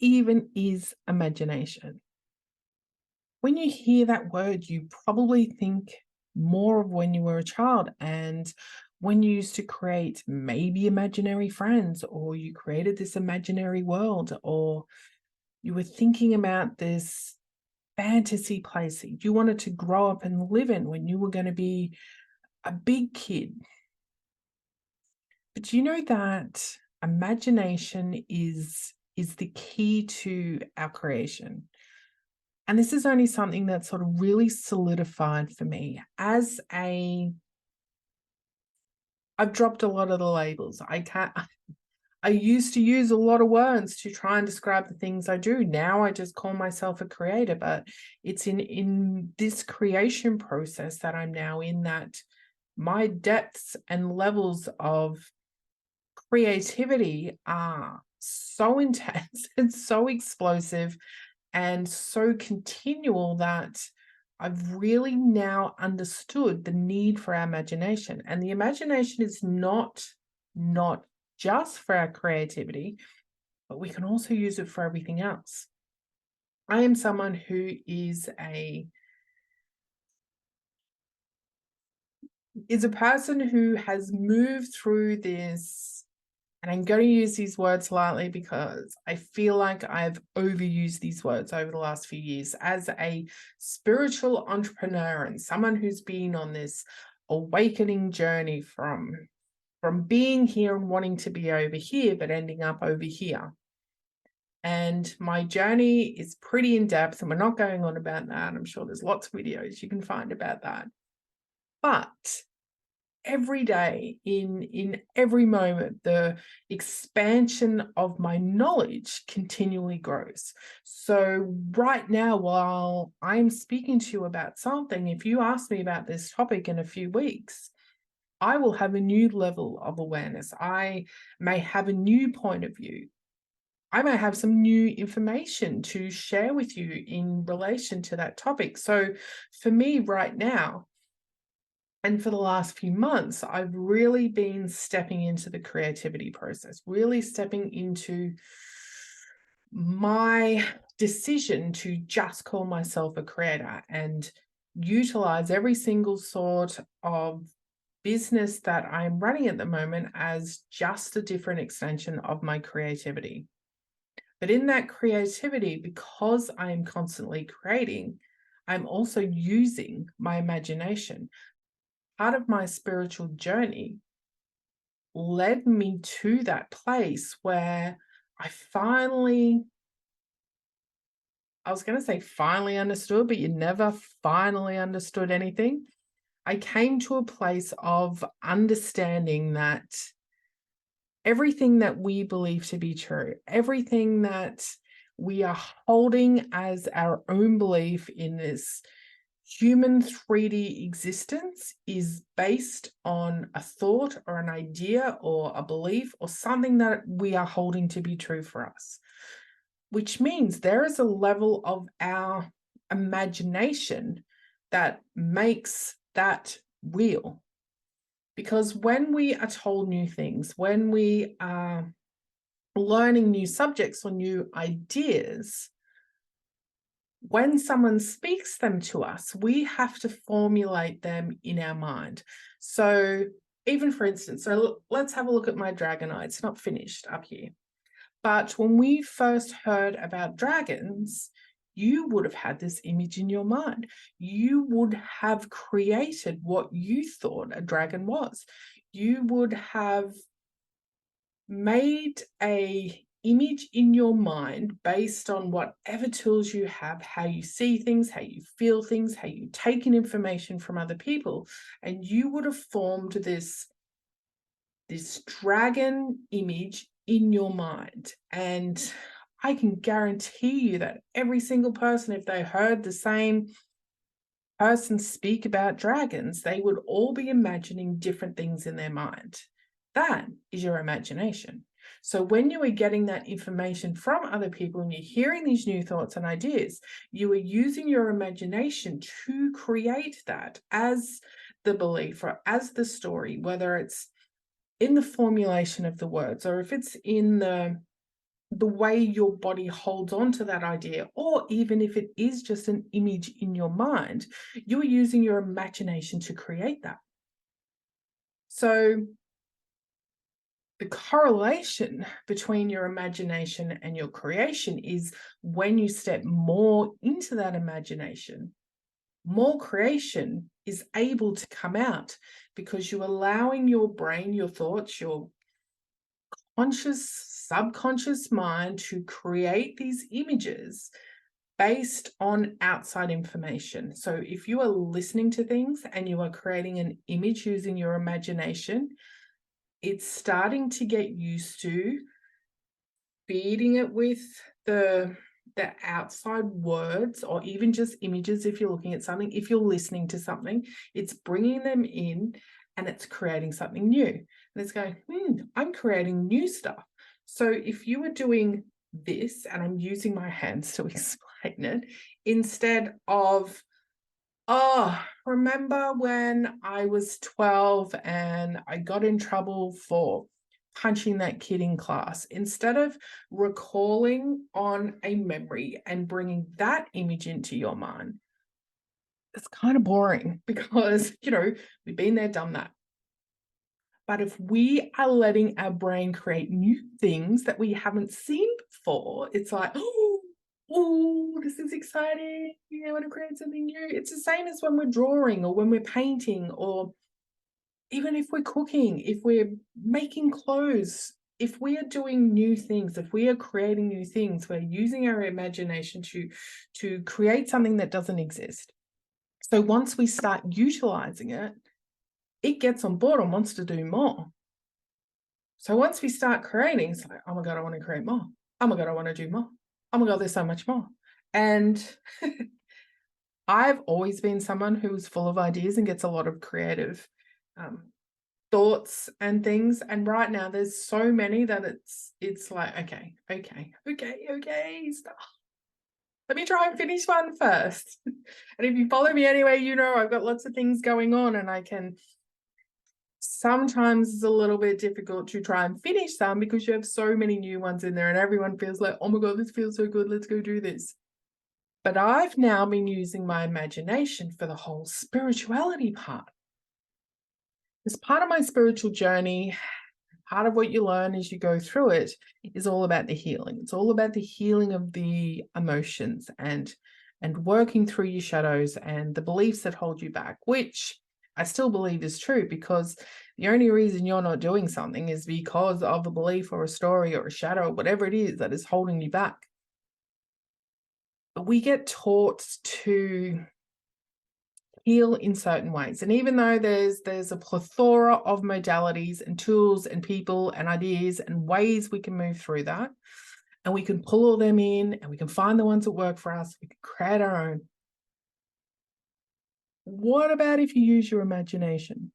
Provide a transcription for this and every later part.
even is imagination? When you hear that word, you probably think more of when you were a child and when you used to create maybe imaginary friends, or you created this imaginary world, or you were thinking about this fantasy place that you wanted to grow up and live in when you were going to be a big kid. But you know that imagination is the key to our creation. And this is only something that sort of really solidified for me as I've dropped a lot of the labels. I used to use a lot of words to try and describe the things I do. Now I just call myself a creator, but it's in this creation process that I'm now in, that my depths and levels of creativity are so intense and so explosive and so continual that I've really now understood the need for our imagination. And the imagination is not just for our creativity, but we can also use it for everything else. I am someone who is a person who has moved through this, and I'm going to use these words lightly because I feel like I've overused these words over the last few years, as a spiritual entrepreneur and someone who's been on this awakening journey from being here and wanting to be over here, but ending up over here. And my journey is pretty in depth, and we're not going on about that. I'm sure there's lots of videos you can find about that. But every day, in every moment, the expansion of my knowledge continually grows. So right now, while I'm speaking to you about something, if you ask me about this topic in a few weeks, I will have a new level of awareness. I may have a new point of view. I may have some new information to share with you in relation to that topic. So for me right now, and for the last few months, I've really been stepping into the creativity process, really stepping into my decision to just call myself a creator and utilize every single sort of business that I'm running at the moment as just a different extension of my creativity. But in that creativity, because I am constantly creating, I'm also using my imagination. Part of my spiritual journey led me to that place where I was going to say finally understood, but you never finally understood anything. I came to a place of understanding that everything that we believe to be true, everything that we are holding as our own belief in this human 3D existence, is based on a thought or an idea or a belief or something that we are holding to be true for us, which means there is a level of our imagination that makes that real. Because when we are told new things, when we are learning new subjects or new ideas, when someone speaks them to us, we have to formulate them in our mind. So even for instance, let's have a look at my dragon eye. It's not finished up here. But when we first heard about dragons, you would have had this image in your mind. You would have created what you thought a dragon was. You would have made a image in your mind based on whatever tools you have, how you see things, how you feel things, how you take in information from other people, and you would have formed this dragon image in your mind. And I can guarantee you that every single person, if they heard the same person speak about dragons, they would all be imagining different things in their mind. That is your imagination. So when you are getting that information from other people and you're hearing these new thoughts and ideas, you are using your imagination to create that as the belief or as the story, whether it's in the formulation of the words or if it's in the the way your body holds on to that idea, or even if it is just an image in your mind, you're using your imagination to create that. So the correlation between your imagination and your creation is when you step more into that imagination, more creation is able to come out because you're allowing your brain, your thoughts, your conscious, subconscious mind to create these images based on outside information. So if you are listening to things and you are creating an image using your imagination, it's starting to get used to feeding it with the outside words, or even just images. If you're looking at something, if you're listening to something, it's bringing them in and it's creating something new. And it's going, I'm creating new stuff. So if you were doing this, and I'm using my hands to explain it, instead of, oh, remember when I was 12 and I got in trouble for punching that kid in class, instead of recalling on a memory and bringing that image into your mind, it's kind of boring because, we've been there, done that. But if we are letting our brain create new things that we haven't seen before, it's like, oh, this is exciting. I want to create something new. It's the same as when we're drawing or when we're painting, or even if we're cooking, if we're making clothes, if we are doing new things, if we are creating new things, we're using our imagination to create something that doesn't exist. So once we start utilizing it, it gets on board and wants to do more. So once we start creating, it's like, oh my God, I want to create more. Oh my God, I want to do more. Oh my God, there's so much more. And I've always been someone who's full of ideas and gets a lot of creative thoughts and things. And right now there's so many that it's like, okay, stop. Let me try and finish one first. And if you follow me anyway, I've got lots of things going on, and I can sometimes it's a little bit difficult to try and finish some because you have so many new ones in there and everyone feels like, oh my God, this feels so good, let's go do this. But I've now been using my imagination for the whole spirituality part. As part of my spiritual journey, part of what you learn as you go through it is all about the healing. It's all about the healing of the emotions and working through your shadows and the beliefs that hold you back, which I still believe is true, because the only reason you're not doing something is because of a belief or a story or a shadow, whatever it is that is holding you back. But we get taught to heal in certain ways. And even though there's a plethora of modalities and tools and people and ideas and ways we can move through that, and we can pull all them in and we can find the ones that work for us, we can create our own. What about if you use your imagination?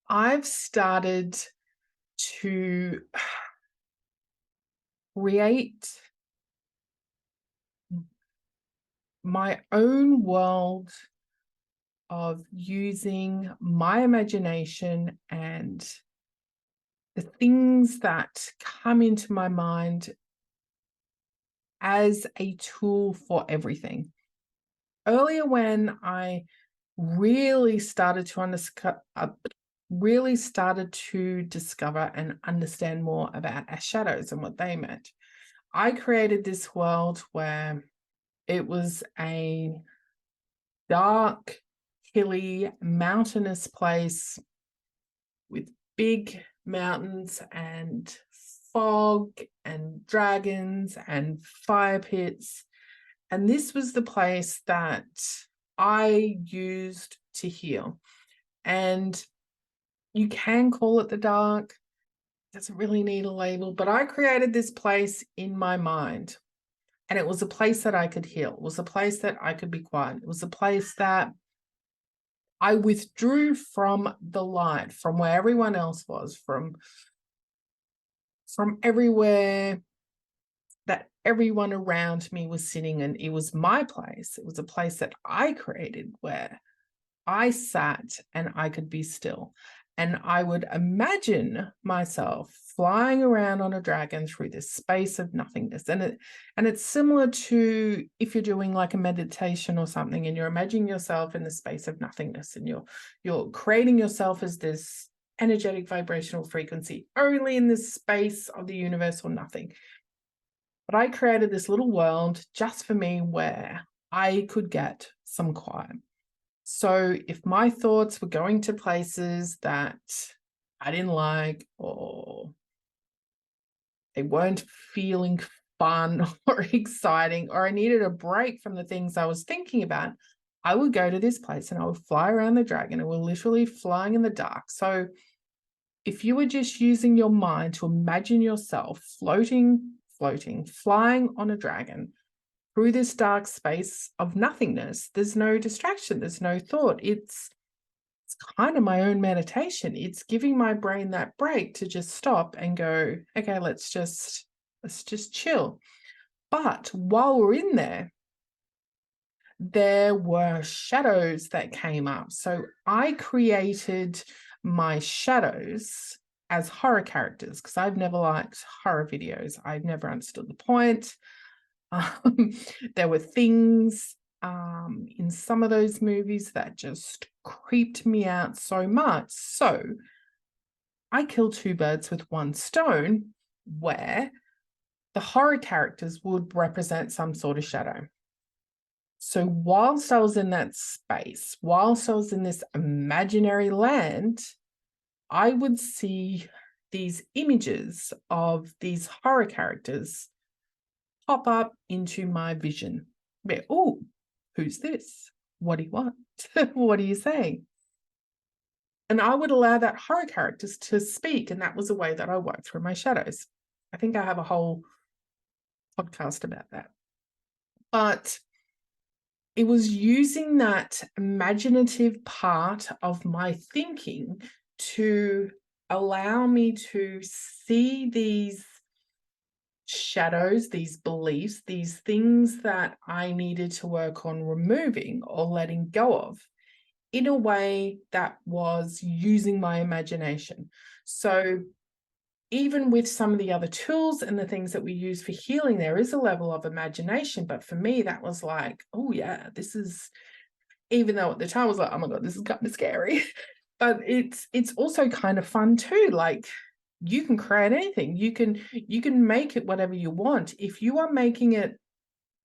I've started to create my own world of using my imagination and the things that come into my mind as a tool for everything. Earlier, when I really started to discover and understand more about our shadows and what they meant, I created this world where it was a dark, hilly, mountainous place with big mountains and fog and dragons and fire pits. And this was the place that I used to heal. And you can call it the dark. Doesn't really need a label, but I created this place in my mind. And it was a place that I could heal. It was a place that I could be quiet. It was a place that I withdrew from the light, from where everyone else was, from everywhere that everyone around me was sitting, and it was my place. It was a place that I created where I sat and I could be still. And I would imagine myself flying around on a dragon through this space of nothingness. And it's similar to if you're doing like a meditation or something, and you're imagining yourself in the space of nothingness, and you're creating yourself as this energetic vibrational frequency only in this space of the universe or nothing. But I created this little world just for me where I could get some quiet. So if my thoughts were going to places that I didn't like, or they weren't feeling fun or exciting, or I needed a break from the things I was thinking about, I would go to this place and I would fly around the dragon, and we're literally flying in the dark. So if you were just using your mind to imagine yourself floating, flying on a dragon through this dark space of nothingness, there's no distraction, there's no thought. It's kind of my own meditation. It's giving my brain that break to just stop and go, okay, let's just chill. But while we're in there were shadows that came up. So I created my shadows as horror characters because I've never liked horror videos. I've never understood the point. There were things in some of those movies that just creeped me out so much. So I killed two birds with one stone, where the horror characters would represent some sort of shadow. So whilst I was in that space, whilst I was in this imaginary land, I would see these images of these horror characters pop up into my vision. Oh, who's this? What do you want? What are you saying? And I would allow that horror characters to speak, and that was a way that I worked through my shadows. I think I have a whole podcast about that. But it was using that imaginative part of my thinking to allow me to see these shadows, these beliefs, these things that I needed to work on removing or letting go of in a way that was using my imagination. So even with some of the other tools and the things that we use for healing, there is a level of imagination. But for me, that was like, oh yeah, this is, even though at the time I was like, oh my God, this is kind of scary. But it's also kind of fun too. Like, you can create anything. You can make it whatever you want. If you are making it,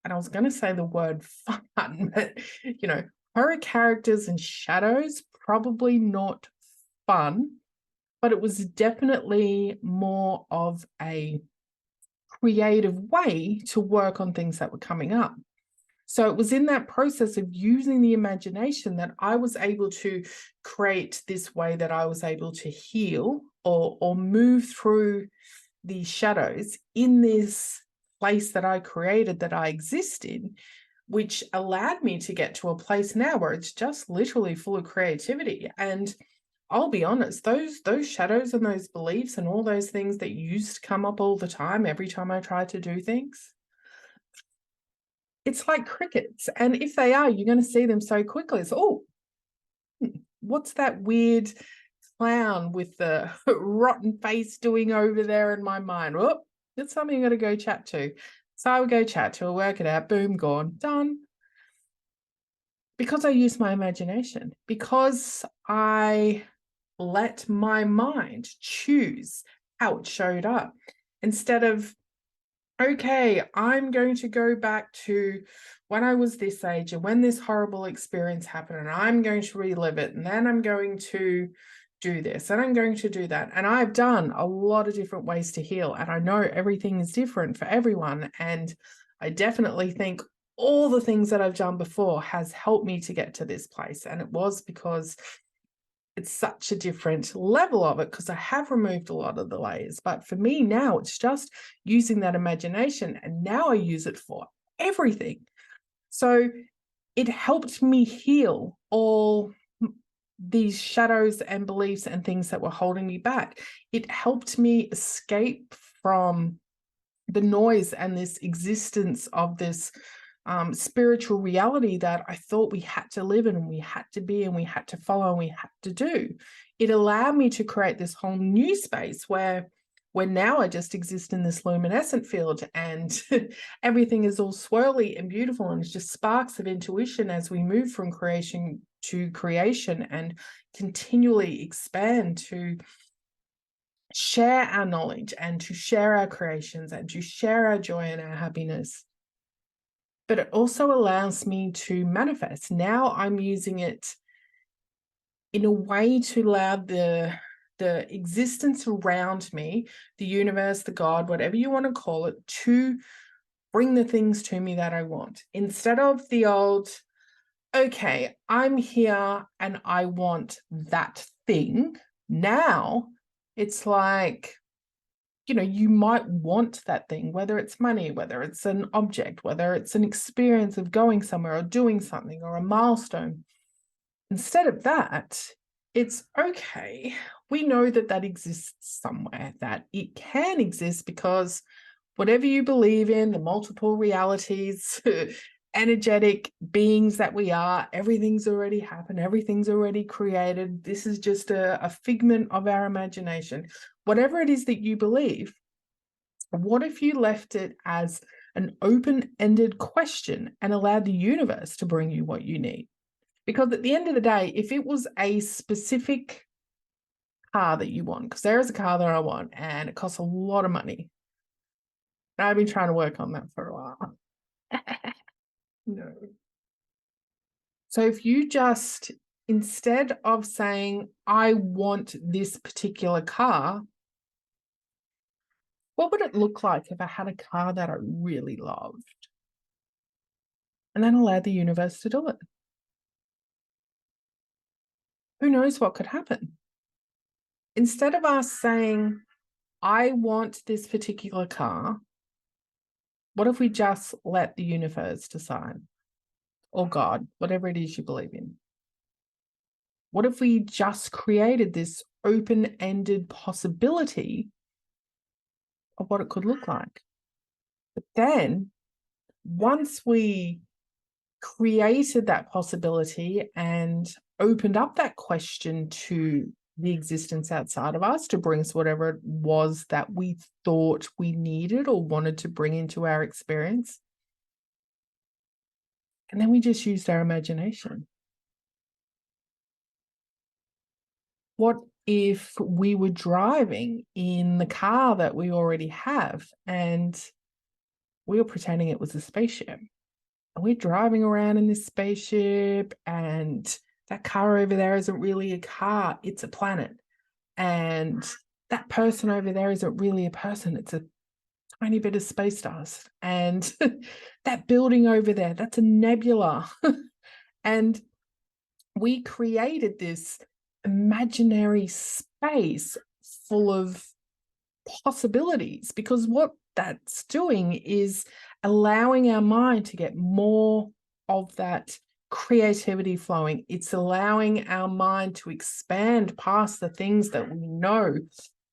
and I was going to say the word fun, but horror characters and shadows, probably not fun, but it was definitely more of a creative way to work on things that were coming up. So it was in that process of using the imagination that I was able to create this way that I was able to heal or move through these shadows in this place that I created, that I exist in, which allowed me to get to a place now where it's just literally full of creativity. And I'll be honest, those shadows and those beliefs and all those things that used to come up all the time, every time I tried to do things, it's like crickets. And if they are, you're going to see them so quickly. It's, oh, what's that weird clown with the rotten face doing over there in my mind? Oh, that's something I'm going to go chat to. So I would go chat to her, work it out, boom, gone, done. Because I used my imagination, because I let my mind choose how it showed up, instead of, okay, I'm going to go back to when I was this age and when this horrible experience happened, and I'm going to relive it, and then I'm going to do this and I'm going to do that. And I've done a lot of different ways to heal, and I know everything is different for everyone. And I definitely think all the things that I've done before has helped me to get to this place. And it was because it's such a different level of it, because I have removed a lot of the layers. But for me now, it's just using that imagination, and now I use it for everything. So it helped me heal all these shadows and beliefs and things that were holding me back. It helped me escape from the noise and this existence of this spiritual reality that I thought we had to live in and we had to be and we had to follow and we had to do. It allowed me to create this whole new space where now I just exist in this luminescent field and everything is all swirly and beautiful, and it's just sparks of intuition as we move from creation to creation and continually expand to share our knowledge and to share our creations and to share our joy and our happiness. But it also allows me to manifest. Now I'm using it in a way to allow the existence around me, the universe, the God, whatever you want to call it, to bring the things to me that I want. Instead of the old, okay, I'm here and I want that thing. Now it's like, you might want that thing, whether it's money, whether it's an object, whether it's an experience of going somewhere or doing something or a milestone. Instead of that, it's okay. We know that exists somewhere, that it can exist because whatever you believe in, the multiple realities, energetic beings that we are, everything's already happened, everything's already created. This is just a figment of our imagination. Whatever it is that you believe, what if you left it as an open-ended question and allowed the universe to bring you what you need? Because at the end of the day, if it was a specific car that you want, because there is a car that I want and it costs a lot of money. And I've been trying to work on that for a while. No. So if you just, instead of saying, I want this particular car, what would it look like if I had a car that I really loved? And then allow the universe to do it. Who knows what could happen? Instead of us saying, I want this particular car, what if we just let the universe decide? Or God, whatever it is you believe in. What if we just created this open-ended possibility of what it could look like? But then, once we created that possibility and opened up that question to the existence outside of us to bring us whatever it was that we thought we needed or wanted to bring into our experience, and then we just used our imagination. What if we were driving in the car that we already have and we were pretending it was a spaceship? And we're driving around in this spaceship and that car over there isn't really a car, it's a planet. And that person over there isn't really a person, it's a tiny bit of space dust. And that building over there, that's a nebula. And we created this imaginary space full of possibilities, because what that's doing is allowing our mind to get more of that creativity flowing. It's allowing our mind to expand past the things that we know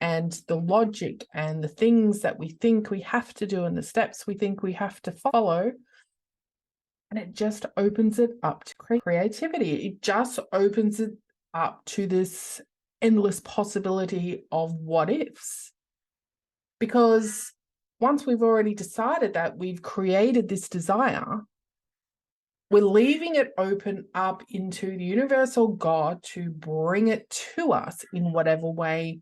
and the logic and the things that we think we have to do and the steps we think we have to follow. And it just opens it up to creativity. It just opens it up to this endless possibility of what ifs. Because once we've already decided that we've created this desire, we're leaving it open up into the universal God to bring it to us in whatever way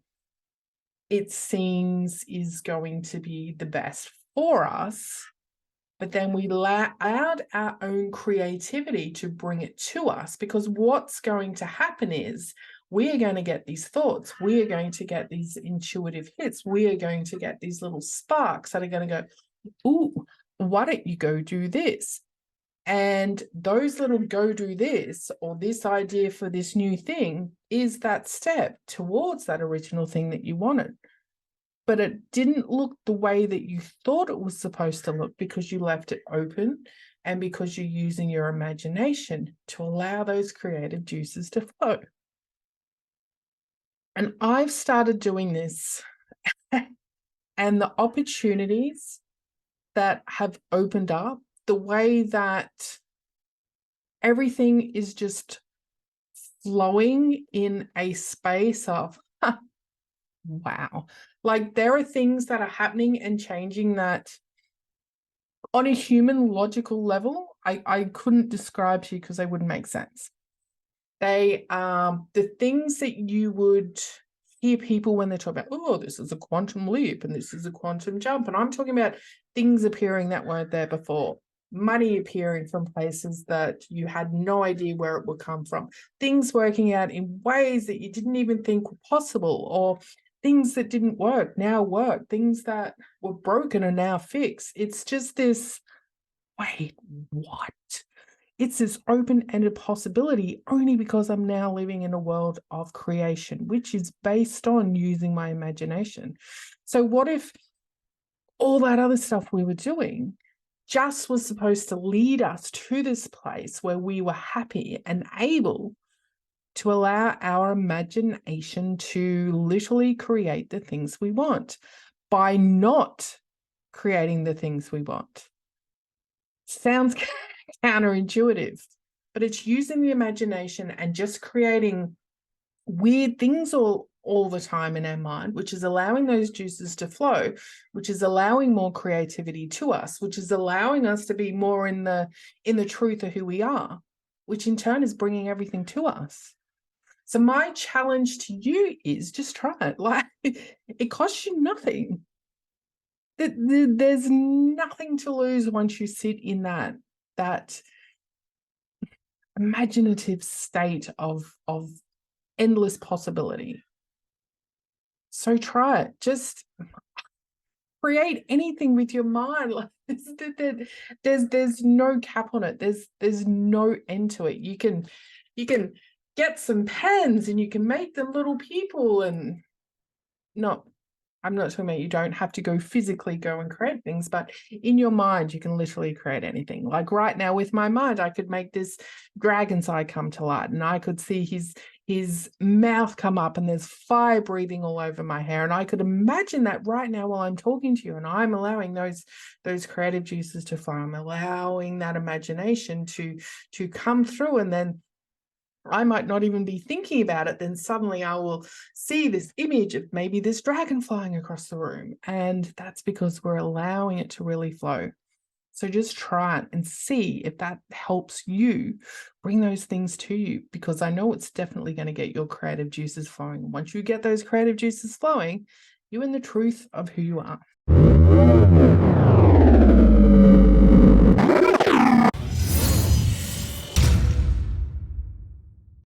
it seems is going to be the best for us. But then we allowed our own creativity to bring it to us, because what's going to happen is we are going to get these thoughts. We are going to get these intuitive hits. We are going to get these little sparks that are going to go, ooh, why don't you go do this? And those little go do this, or this idea for this new thing, is that step towards that original thing that you wanted. But it didn't look the way that you thought it was supposed to look because you left it open and because you're using your imagination to allow those creative juices to flow. And I've started doing this, and the opportunities that have opened up, the way that everything is just flowing in a space of, wow. Like there are things that are happening and changing that on a human logical level, I couldn't describe to you because they wouldn't make sense. They the things that you would hear people when they talk about, oh, this is a quantum leap and this is a quantum jump. And I'm talking about things appearing that weren't there before. Money appearing from places that you had no idea where it would come from. Things working out in ways that you didn't even think were possible, or things that didn't work now work. Things that were broken are now fixed. It's just this, wait, what? It's this open-ended possibility only because I'm now living in a world of creation, which is based on using my imagination. So what if all that other stuff we were doing just was supposed to lead us to this place where we were happy and able to allow our imagination to literally create the things we want by not creating the things we want? Sounds counterintuitive, but it's using the imagination and just creating weird things all the time in our mind, which is allowing those juices to flow, which is allowing more creativity to us, which is allowing us to be more in the truth of who we are, which in turn is bringing everything to us. So my challenge to you is just try it. Like, it costs you nothing. There's nothing to lose once you sit in that imaginative state of endless possibility. So try it. Just create anything with your mind. Like, there's no cap on it. There's no end to it. You can get some pens and you can make them little people, and I'm not talking about you don't have to physically go and create things, but in your mind, you can literally create anything. Like right now with my mind, I could make this dragon's eye come to light, and I could see his mouth come up, and there's fire breathing all over my hair. And I could imagine that right now while I'm talking to you, and I'm allowing those creative juices to flow. I'm allowing that imagination to come through, and then I might not even be thinking about it. Then suddenly I will see this image of maybe this dragon flying across the room. And that's because we're allowing it to really flow. So just try it and see if that helps you bring those things to you, because I know it's definitely going to get your creative juices flowing. Once you get those creative juices flowing, you're in the truth of who you are.